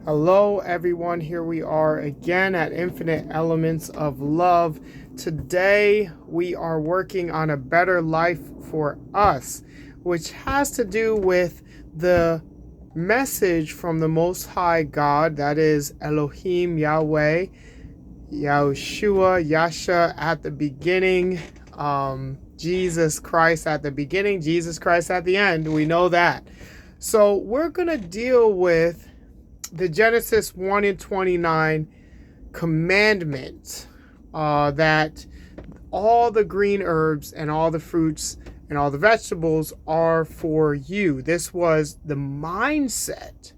Hello, everyone. Here we are again at Infinite Elements of Love. Today, we are working on a better life for us, which has to do with the message from the Most High God, that is Elohim, Yahweh, Yahushua, Yasha at the beginning, Jesus Christ at the beginning, Jesus Christ at the end. We know that. So we're going to deal with the Genesis 1 and 29 commandment that all the green herbs and all the fruits and all the vegetables are for you. This was the mindset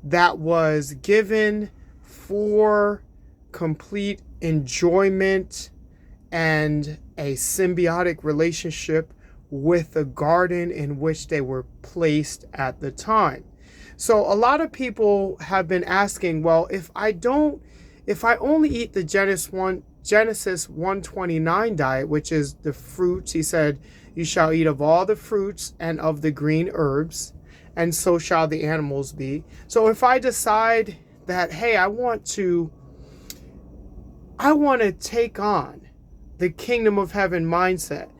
that was given for complete enjoyment and a symbiotic relationship with the garden in which they were placed at the time. So a lot of people have been asking, well, if I only eat the Genesis 129 diet, which is the fruits, he said, you shall eat of all the fruits and of the green herbs, and so shall the animals be. So if I decide that, hey, I want to take on the kingdom of heaven mindset,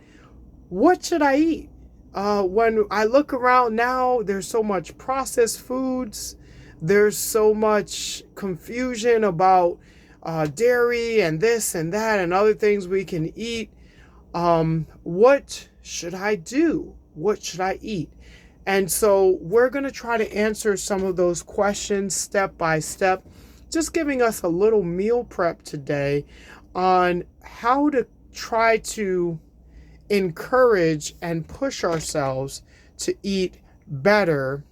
what should I eat? When I look around now, there's so much processed foods. There's so much confusion about dairy and this and that and other things we can eat. What should I do? What should I eat? And so we're going to try to answer some of those questions step by step, just giving us a little meal prep today on how to try to encourage and push ourselves to eat better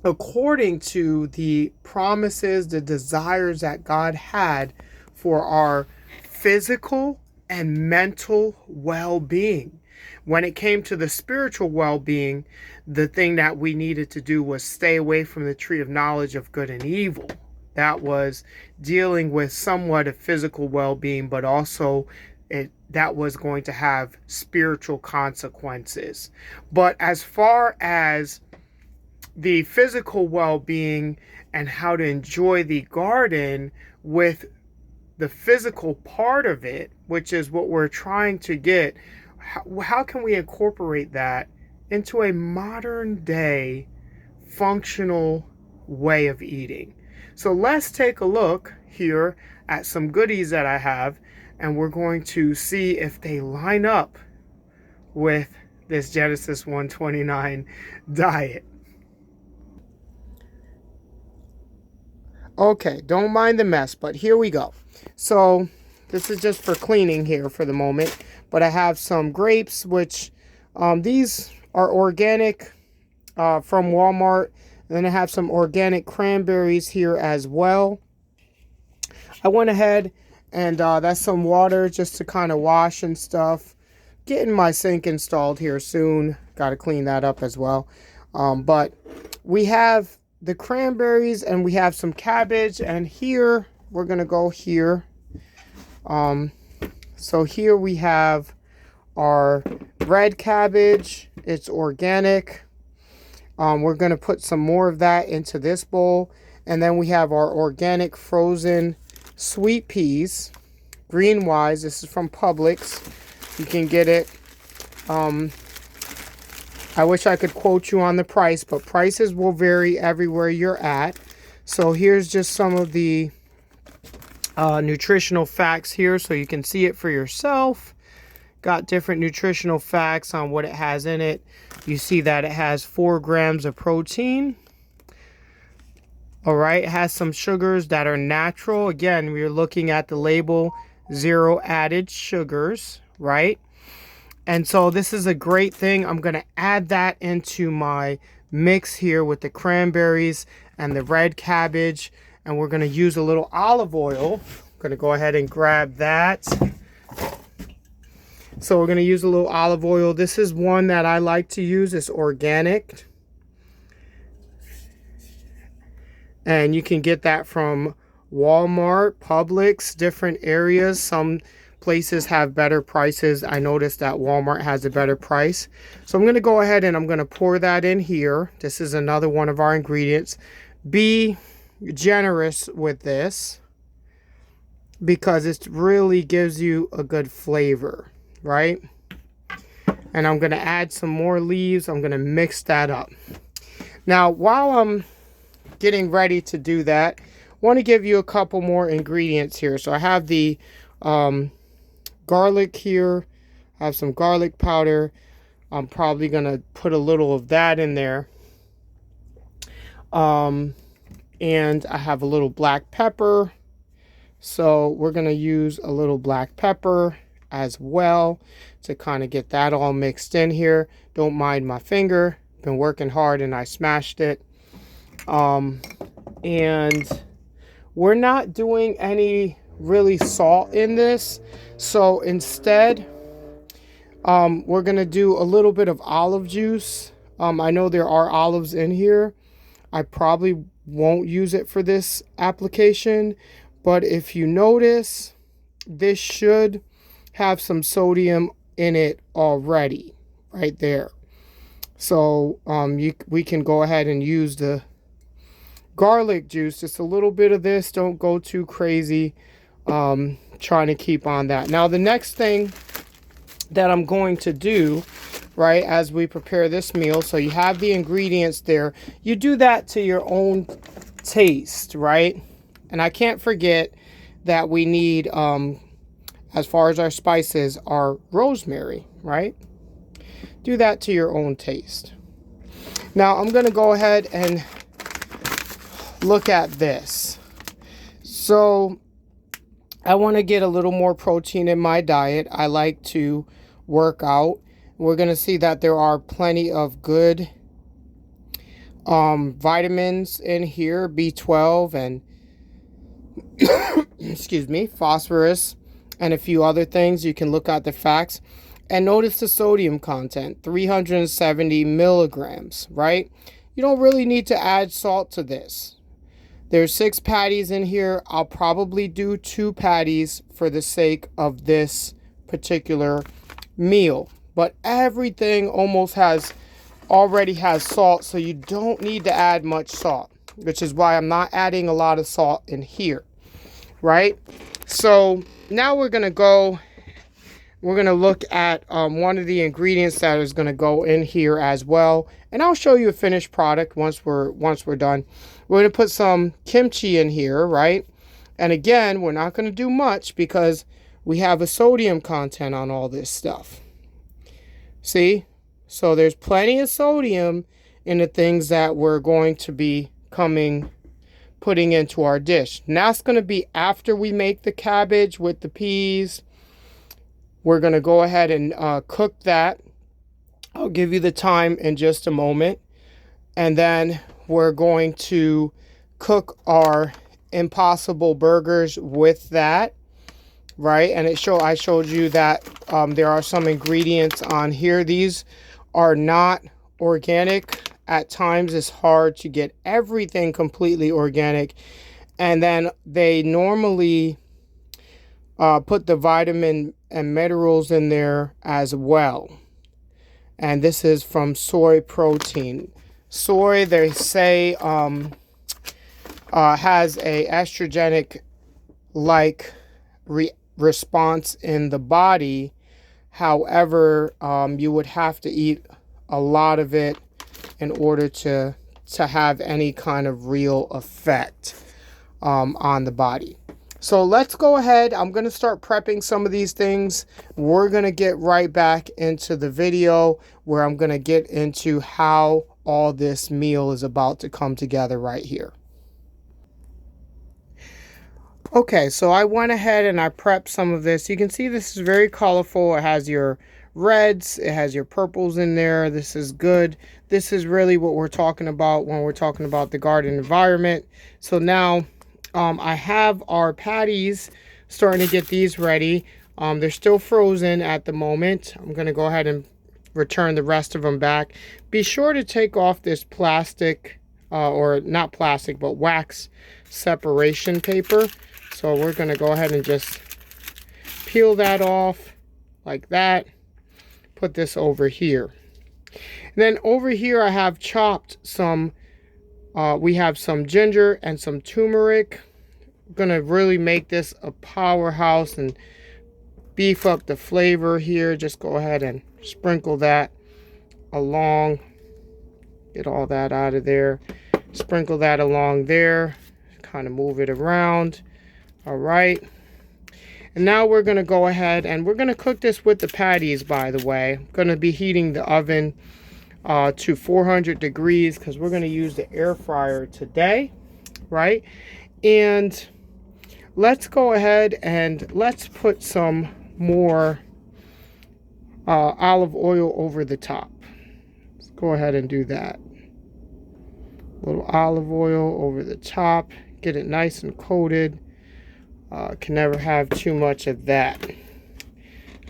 according to the promises, the desires that God had for our physical and mental well-being. When it came to the spiritual well-being, the thing that we needed to do was stay away from the tree of knowledge of good and evil. That was dealing with somewhat of physical well-being, but also that was going to have spiritual consequences. But as far as the physical well-being and how to enjoy the garden with the physical part of it, which is what we're trying to get, how can we incorporate that into a modern day functional way of eating? So let's take a look here at some goodies that I have, and we're going to see if they line up with this Genesis 129 diet. Okay, don't mind the mess, but here we go. So this is just for cleaning here for the moment, but I have some grapes, which these are organic from Walmart. And then I have some organic cranberries here as well. I went ahead and that's some water just to kind of wash and stuff. Getting my sink installed here soon. Got to clean that up as well. But we have the cranberries and we have some cabbage. And here, we're going to go here. So here we have our red cabbage. It's organic. We're going to put some more of that into this bowl. And then we have our organic frozen sweet peas, green wise. This is from Publix. You can get it. I wish I could quote you on the price, but prices will vary everywhere you're at. So here's just some of the nutritional facts here so you can see it for yourself. Got different nutritional facts on what it has in it. You see that it has 4 grams of protein. All right, it has some sugars that are natural. Again, we're looking at the label, 0 added sugars, right? And so this is a great thing. I'm going to add that into my mix here with the cranberries and the red cabbage. And we're going to use a little olive oil. I'm going to go ahead and grab that. So we're going to use a little olive oil. This is one that I like to use. It's organic. And you can get that from Walmart, Publix, different areas. Some places have better prices. I noticed that Walmart has a better price. So I'm going to go ahead and I'm going to pour that in here. This is another one of our ingredients. Be generous with this because it really gives you a good flavor, right? And I'm going to add some more leaves. I'm going to mix that up. Now, while I'm getting ready to do that, I want to give you a couple more ingredients here. So I have the garlic here. I have some garlic powder. I'm probably going to put a little of that in there. And I have a little black pepper. So we're going to use a little black pepper as well to kind of get that all mixed in here. Don't mind my finger. Been working hard and I smashed it. And we're not doing any really salt in this. So instead, we're going to do a little bit of olive juice. I know there are olives in here. I probably won't use it for this application, but if you notice, this should have some sodium in it already right there. So we can go ahead and use the garlic juice, just a little bit of this. Don't go too crazy trying to keep on that. Now the next thing that I'm going to do, right, as we prepare this meal, so you have the ingredients there, you do that to your own taste, right? And I can't forget that we need, as far as our spices, our rosemary, right? Do that to your own taste. Now I'm going to go ahead and look at this. So I want to get a little more protein in my diet. I like to work out. We're going to see that there are plenty of good vitamins in here, B12 and excuse me, phosphorus and a few other things. You can look at the facts and notice the sodium content, 370 milligrams, right? You don't really need to add salt to this. There's 6 patties in here. I'll probably do 2 patties for the sake of this particular meal. But everything almost already has salt, so you don't need to add much salt, which is why I'm not adding a lot of salt in here, right? So now we're going to look at one of the ingredients that is going to go in here as well. And I'll show you a finished product once we're done. We're going to put some kimchi in here, right? And again, we're not going to do much because we have a sodium content on all this stuff. See? So there's plenty of sodium in the things that we're going to be putting into our dish. And that's going to be after we make the cabbage with the peas. We're going to go ahead and cook that. I'll give you the time in just a moment. And then we're going to cook our Impossible burgers with that, right? And I showed you that there are some ingredients on here. These are not organic. At times it's hard to get everything completely organic. And then they normally put the vitamin and minerals in there as well. And this is from soy protein. Soy, they say, has a estrogenic like response in the body. However, you would have to eat a lot of it in order to have any kind of real effect on the body. So let's go ahead. I'm going to start prepping some of these things. We're going to get right back into the video where I'm going to get into how all this meal is about to come together right here. Okay, so I went ahead and I prepped some of this. You can see this is very colorful. It has your reds, it has your purples in there. This is good. This is really what we're talking about when we're talking about the garden environment. So now I have our patties, starting to get these ready. They're still frozen at the moment. I'm going to go ahead and return the rest of them back. Be sure to take off this plastic, or not plastic, but wax separation paper. So we're going to go ahead and just peel that off like that. Put this over here. And then over here I have chopped some We have some ginger and some turmeric. Gonna really make this a powerhouse and beef up the flavor here. Just go ahead and sprinkle that along. Get all that out of there. Sprinkle that along there. Kind of move it around. All right. And now we're going to go ahead and we're going to cook this with the patties, by the way. I'm going to be heating the oven to 400 degrees because we're going to use the air fryer today, right? And let's go ahead and let's put some more olive oil over the top. Let's go ahead and do that. A little olive oil over the top. Get it nice and coated. Can never have too much of that.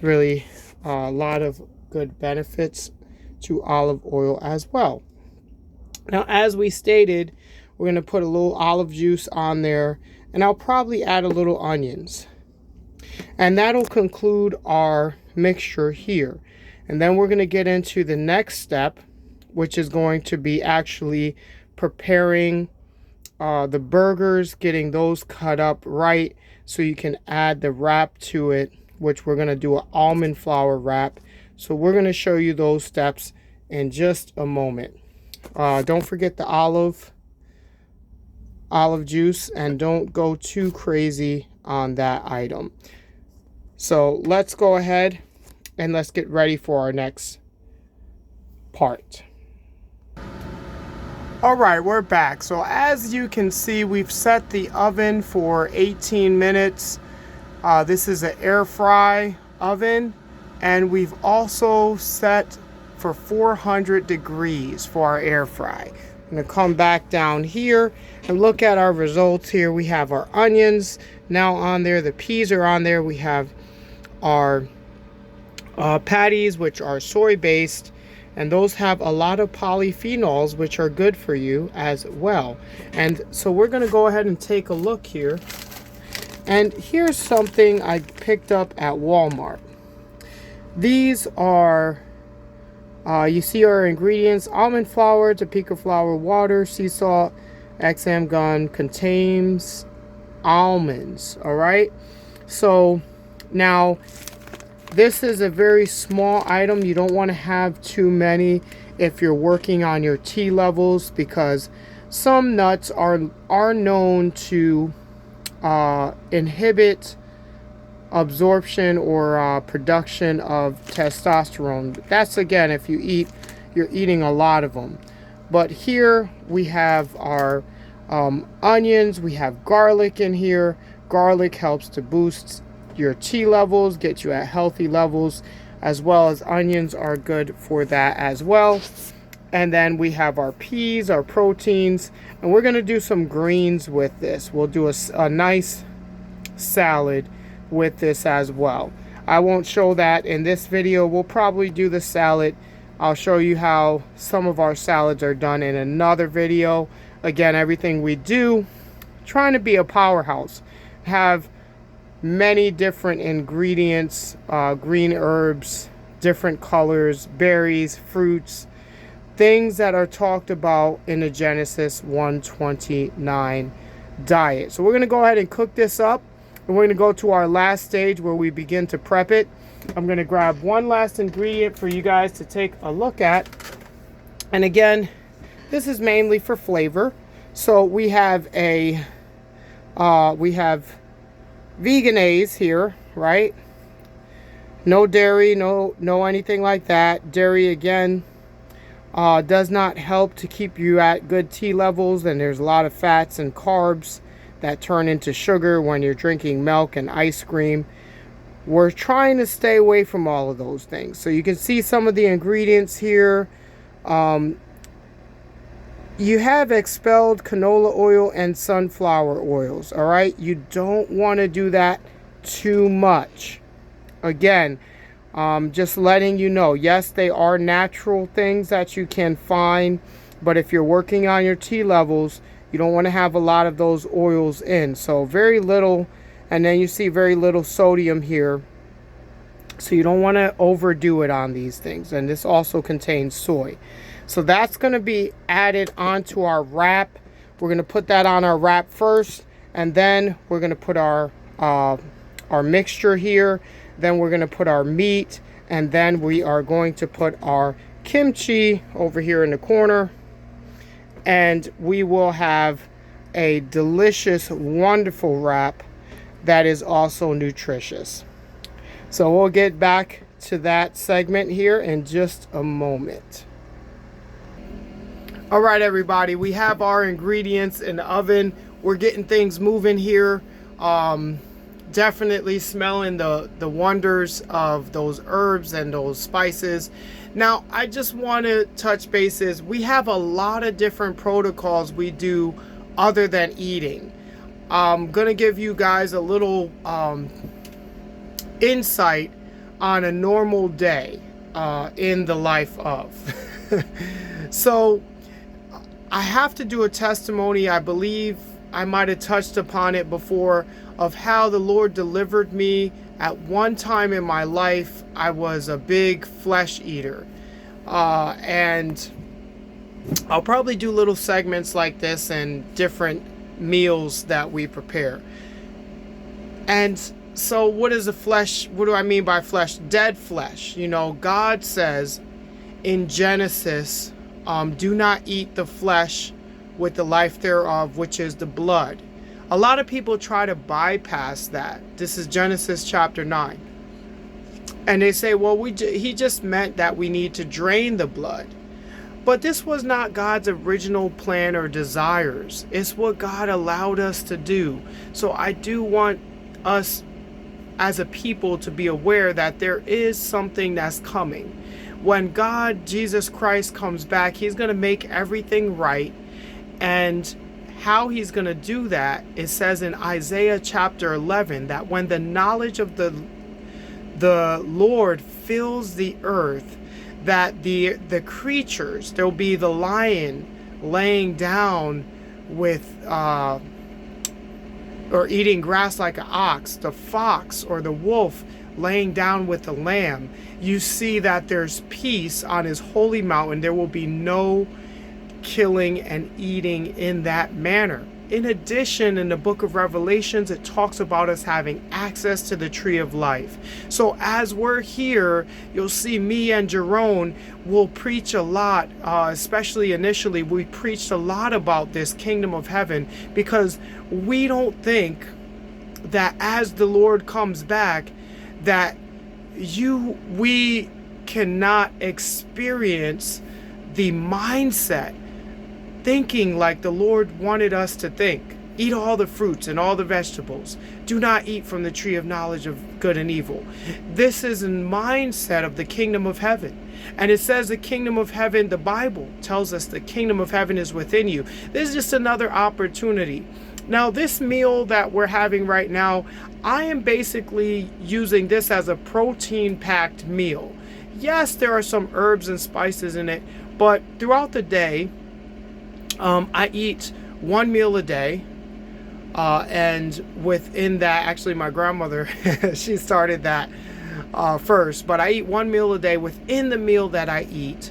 Really a lot of good benefits to olive oil as well. Now, as we stated, we're going to put a little olive juice on there, and I'll probably add a little onions. And that'll conclude our mixture here. And then we're going to get into the next step, which is going to be actually preparing the burgers, getting those cut up right so you can add the wrap to it, which we're going to do an almond flour wrap. So we're going to show you those steps in just a moment. Don't forget the olive juice, and don't go too crazy on that item. So let's go ahead and let's get ready for our next part. All right, we're back. So as you can see, we've set the oven for 18 minutes. This is an air fry oven, and we've also set for 400 degrees for our air fry. I'm gonna come back down here and look at our results here. We have our onions now on there. The peas are on there. We have our patties, which are soy-based. And those have a lot of polyphenols, which are good for you as well. And so we're going to go ahead and take a look here. And here's something I picked up at Walmart. These are, you see our ingredients: almond flour, topeka flour, water, sea salt, XM gum, contains almonds. All right. So now, this is a very small item. You don't want to have too many if you're working on your T levels, because some nuts are known to inhibit absorption or production of testosterone. That's, again, if you're eating a lot of them. But here we have our onions. We have garlic in here. Garlic helps to boost your T levels, get you at healthy levels, as well as onions are good for that as well. And then we have our peas, our proteins, and we're going to do some greens with this. We'll do a nice salad with this as well. I won't show that in this video. We'll probably do the salad. I'll show you how some of our salads are done in another video. Again, everything we do, trying to be a powerhouse, have many different ingredients, green herbs, different colors, berries, fruits, things that are talked about in the Genesis 129 diet. So we're going to go ahead and cook this up, and we're going to go to our last stage where we begin to prep it. I'm going to grab one last ingredient for you guys to take a look at. And again, this is mainly for flavor. So we have Veganese here, right? No dairy, no anything like that. Dairy, again, does not help to keep you at good T levels, and there's a lot of fats and carbs that turn into sugar when you're drinking milk and ice cream. We're trying to stay away from all of those things. So you can see some of the ingredients here. You have expelled canola oil and sunflower oils, all right? You don't want to do that too much. Again, just letting you know, yes, they are natural things that you can find, but if you're working on your T levels, you don't want to have a lot of those oils in. So very little, and then you see very little sodium here. So you don't want to overdo it on these things. And this also contains soy. So that's going to be added onto our wrap. We're going to put that on our wrap first, and then we're going to put our mixture here. Then we're going to put our meat, and then we are going to put our kimchi over here in the corner, and we will have a delicious, wonderful wrap that is also nutritious. So we'll get back to that segment here in just a moment. All right, everybody, we have our ingredients in the oven. We're getting things moving here. Definitely smelling the wonders of those herbs and those spices. Now, I just want to touch bases. We have a lot of different protocols we do other than eating. I'm going to give you guys a little insight on a normal day in the life of. So I have to do a testimony. I believe I might have touched upon it before, of how the Lord delivered me. At one time in my life, I was a big flesh eater. And I'll probably do little segments like this and different meals that we prepare. And so what is a flesh? What do I mean by flesh? Dead flesh. You know, God says in Genesis, do not eat the flesh with the life thereof, which is the blood. A lot of people try to bypass that. This is Genesis chapter 9. And they say, well, he just meant that we need to drain the blood. But this was not God's original plan or desires. It's what God allowed us to do. So I do want us as a people to be aware that there is something that's coming. When God, Jesus Christ, comes back, he's going to make everything right. And how he's going to do that, it says in Isaiah chapter 11 that when the knowledge of the Lord fills the earth, that the creatures, there'll be the lion laying down with or eating grass like an ox, the fox or the wolf laying down with the lamb. You see that there's peace on his holy mountain. There will be no killing and eating in that manner. In addition, in the book of Revelations, it talks about us having access to the tree of life. So as we're here, you'll see me and Jerome will preach a lot, especially initially, we preached a lot about this kingdom of heaven, because we don't think that as the Lord comes back, that we cannot experience the mindset thinking like the Lord wanted us to think. Eat all the fruits and all the vegetables. Do not eat from the tree of knowledge of good and evil. This is a mindset of the kingdom of heaven. And it says the kingdom of heaven, the Bible tells us the kingdom of heaven is within you. This is just another opportunity. Now, this meal that we're having right now, I am basically using this as a protein-packed meal. Yes, there are some herbs and spices in it, but throughout the day, I eat one meal a day, and within that, actually my grandmother, she started that first, but I eat one meal a day. Within the meal that I eat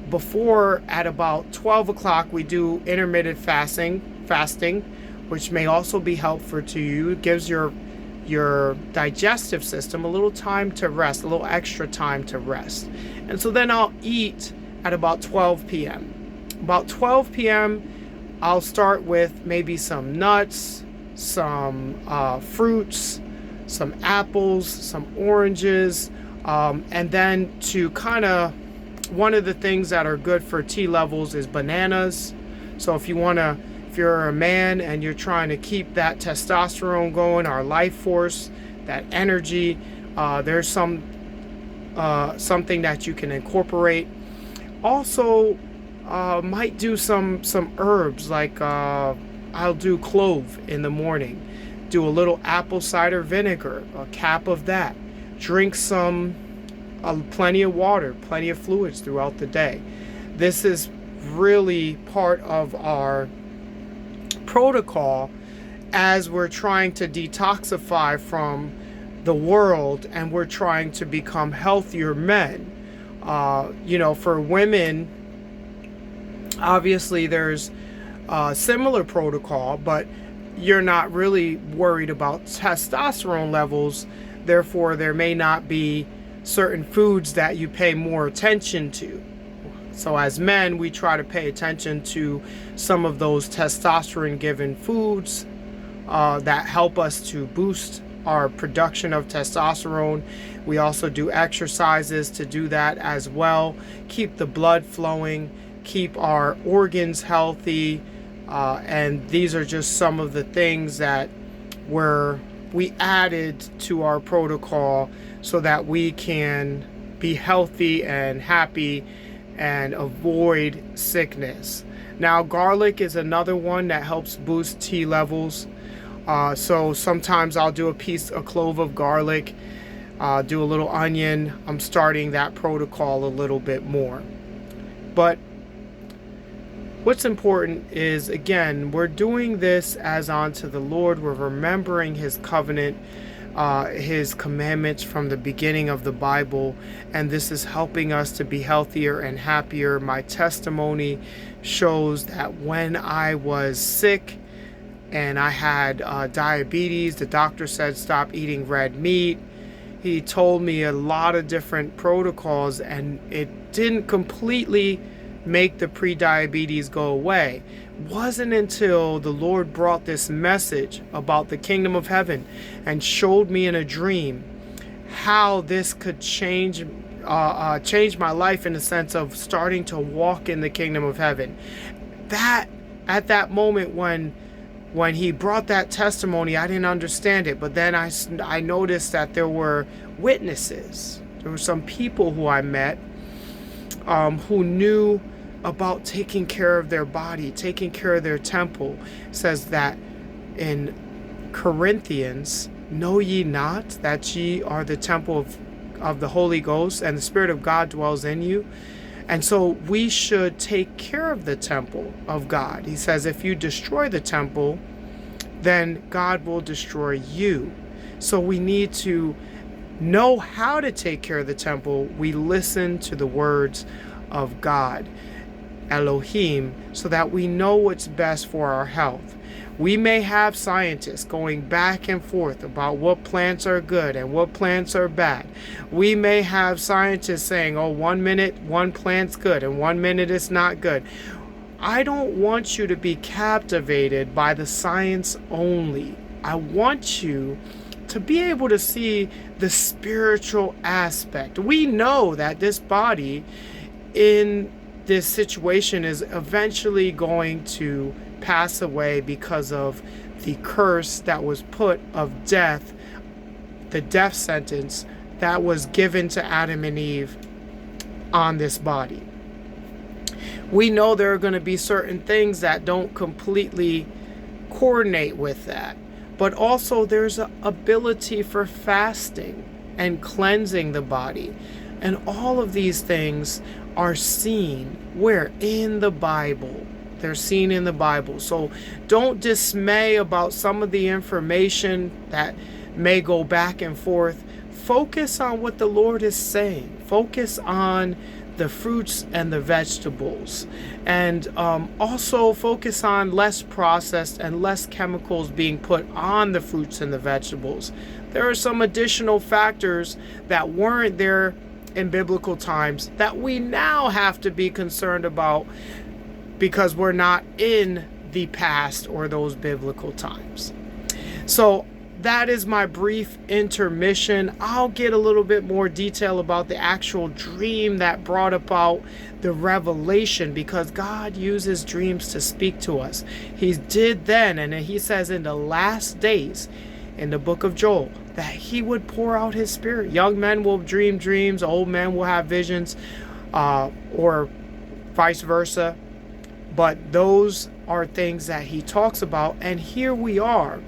before, at about 12 o'clock, we do intermittent fasting, which may also be helpful to you. It gives your digestive system a little time to rest, a little extra time to rest. And so then I'll eat at about 12 p.m. About 12 p.m., I'll start with maybe some nuts, some fruits, some apples, some oranges, and then to kind of, one of the things that are good for T levels is bananas. So if you're a man and you're trying to keep that testosterone going, our life force, that energy, there's something that you can incorporate. Also, might do some herbs, like I'll do clove in the morning, do a little apple cider vinegar, a cap of that, drink plenty of water, plenty of fluids throughout the day. This is really part of our protocol as we're trying to detoxify from the world and we're trying to become healthier men. For women, obviously there's a similar protocol, but you're not really worried about testosterone levels. Therefore, there may not be certain foods that you pay more attention to. So as men, we try to pay attention to some of those testosterone given foods that help us to boost our production of testosterone. We also do exercises to do that as well. Keep the blood flowing, keep our organs healthy. And these are just some of the things that we added to our protocol so that we can be healthy and happy and avoid sickness. Now, garlic is another one that helps boost T levels. So sometimes I'll do a clove of garlic, do a little onion. I'm starting that protocol a little bit more. But what's important is, again, we're doing this as unto the Lord. We're remembering his covenant, his commandments from the beginning of the Bible, and this is helping us to be healthier and happier. My testimony shows that when I was sick and I had diabetes, the doctor said stop eating red meat. He told me a lot of different protocols, and it didn't completely make the pre-diabetes go away. Wasn't until the Lord brought this message about the kingdom of heaven and showed me in a dream how this could change my life in the sense of starting to walk in the kingdom of heaven. That at that moment when he brought that testimony, I didn't understand it, but then I noticed that there were witnesses. There were some people who I met who knew about taking care of their body, taking care of their temple. It says that in Corinthians, know ye not that ye are the temple of the Holy Ghost, and the Spirit of God dwells in you? And so we should take care of the temple of God. He says if you destroy the temple, then God will destroy you. So we need to know how to take care of the temple. We listen to the words of God, Elohim, so that we know what's best for our health. We may have scientists going back and forth about what plants are good and what plants are bad. We may have scientists saying, 1 minute one plant's good and 1 minute it's not good. I don't want you to be captivated by the science only. I want you to be able to see the spiritual aspect. We know that this body in this situation is eventually going to pass away because of the curse that was put of death, the death sentence that was given to Adam and Eve on this body. We know there are going to be certain things that don't completely coordinate with that, but also there's an ability for fasting and cleansing the body, and all of these things are seen where? In the Bible. They're seen in the Bible. So don't dismay about some of the information that may go back and forth. Focus on what the Lord is saying. Focus on the fruits and the vegetables, and also focus on less processed and less chemicals being put on the fruits and the vegetables. There are some additional factors that weren't there in biblical times that we now have to be concerned about because we're not in the past or those biblical times. So that is my brief intermission. I'll get a little bit more detail about the actual dream that brought about the revelation, because God uses dreams to speak to us. He did then, and he says in the last days in the book of Joel that he would pour out his spirit. Young men will dream dreams, old men will have visions, or vice versa. But those are things that he talks about, and here we are.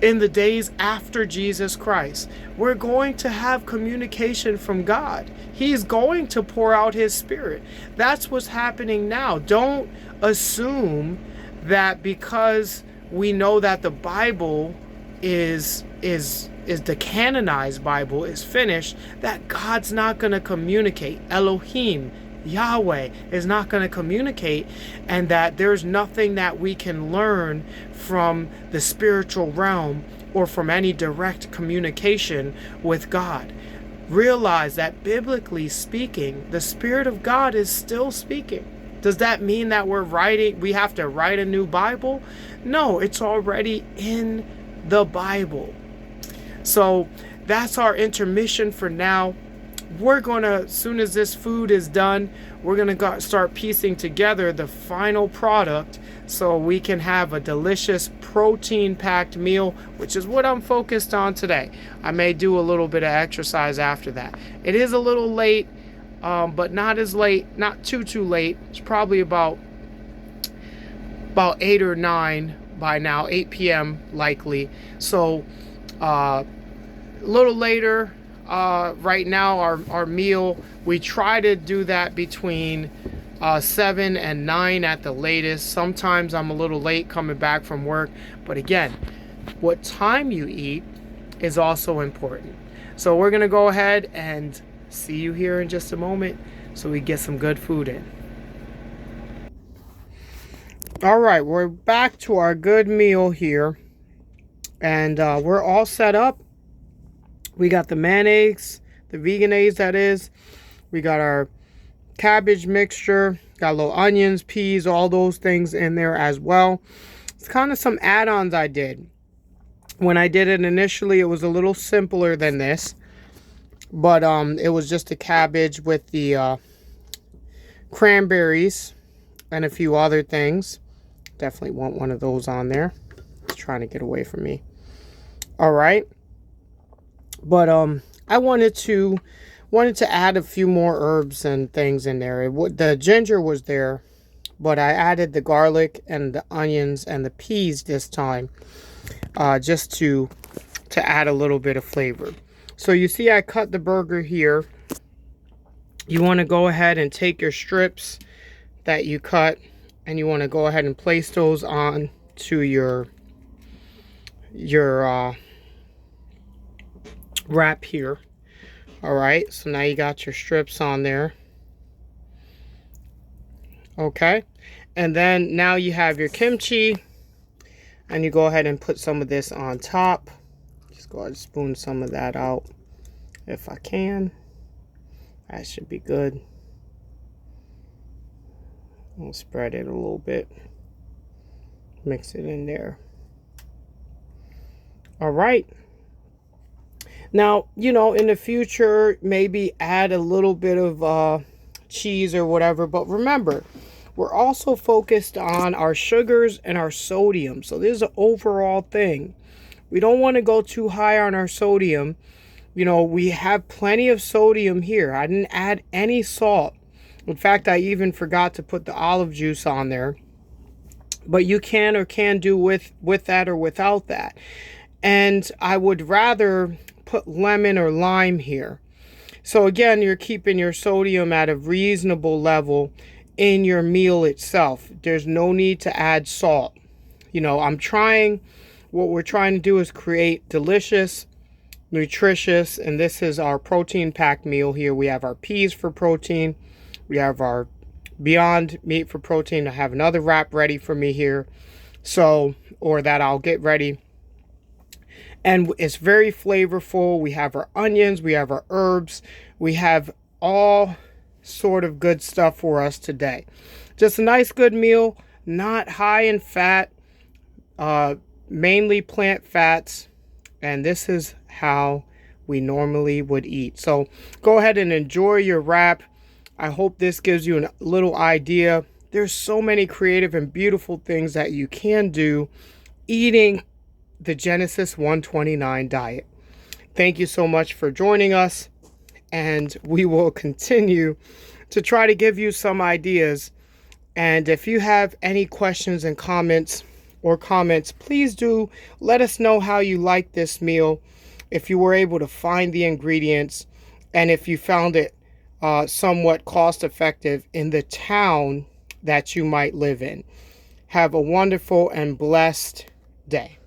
In the days after Jesus Christ, we're going to have communication from God. He's going to pour out his spirit. That's what's happening now. Don't assume that because we know that the Bible is is the canonized Bible is finished, that God's not going to communicate. Elohim, Yahweh is not going to communicate, and that there's nothing that we can learn from the spiritual realm or from any direct communication with God. Realize that biblically speaking, the Spirit of God is still speaking. Does that mean that we have to write a new Bible? No, it's already in the Bible. So that's our intermission for now. We're going to, as soon as this food is done, we're going to start piecing together the final product so we can have a delicious protein-packed meal, which is what I'm focused on today. I may do a little bit of exercise after that. It is a little late, but not as late, not too late. It's probably about 8 or 9 by now, 8 p.m. likely. So a little later, right now our meal, we try to do that between 7 and 9 at the latest. Sometimes I'm a little late coming back from work, but again, what time you eat is also important. So we're gonna go ahead and see you here in just a moment so we get some good food in. All right, we're back to our good meal here, and we're all set up. We got the mayonnaise, the veganese that is. We got our cabbage mixture, got little onions, peas, all those things in there as well. It's kind of some add-ons I did. When I did it initially, it was a little simpler than this, but it was just a cabbage with the cranberries and a few other things. Definitely want one of those on there. It's trying to get away from me. All right. But I wanted to add a few more herbs and things in there. The ginger was there, but I added the garlic and the onions and the peas this time, just to add a little bit of flavor. So you see I cut the burger here. You want to go ahead and take your strips that you cut, and you want to go ahead and place those on to your wrap here. All right, so now you got your strips on there. Okay, and then now you have your kimchi, and you go ahead and put some of this on top. Just go ahead and spoon some of that out if I can. That should be good. I'll spread it a little bit. Mix it in there. All right. Now, you know, in the future, maybe add a little bit of cheese or whatever. But remember, we're also focused on our sugars and our sodium. So this is an overall thing. We don't want to go too high on our sodium. You know, we have plenty of sodium here. I didn't add any salt. In fact, I even forgot to put the olive juice on there. But you can or can do with that or without that. And I would rather put lemon or lime here. So again, you're keeping your sodium at a reasonable level in your meal itself. There's no need to add salt. You know, what we're trying to do is create delicious, nutritious, and this is our protein-packed meal here. We have our peas for protein. We have our Beyond Meat for protein. I have another wrap ready for me here. So, or that I'll get ready. And it's very flavorful. We have our onions, we have our herbs, we have all sort of good stuff for us today. Just a nice good meal, not high in fat, mainly plant fats, and this is how we normally would eat. So go ahead and enjoy your wrap. I hope this gives you a little idea. There's so many creative and beautiful things that you can do eating the Genesis 129 diet. Thank you so much for joining us, and we will continue to try to give you some ideas. And if you have any questions and comments, please do let us know how you like this meal, if you were able to find the ingredients, and if you found it somewhat cost effective in the town that you might live in. Have a wonderful and blessed day.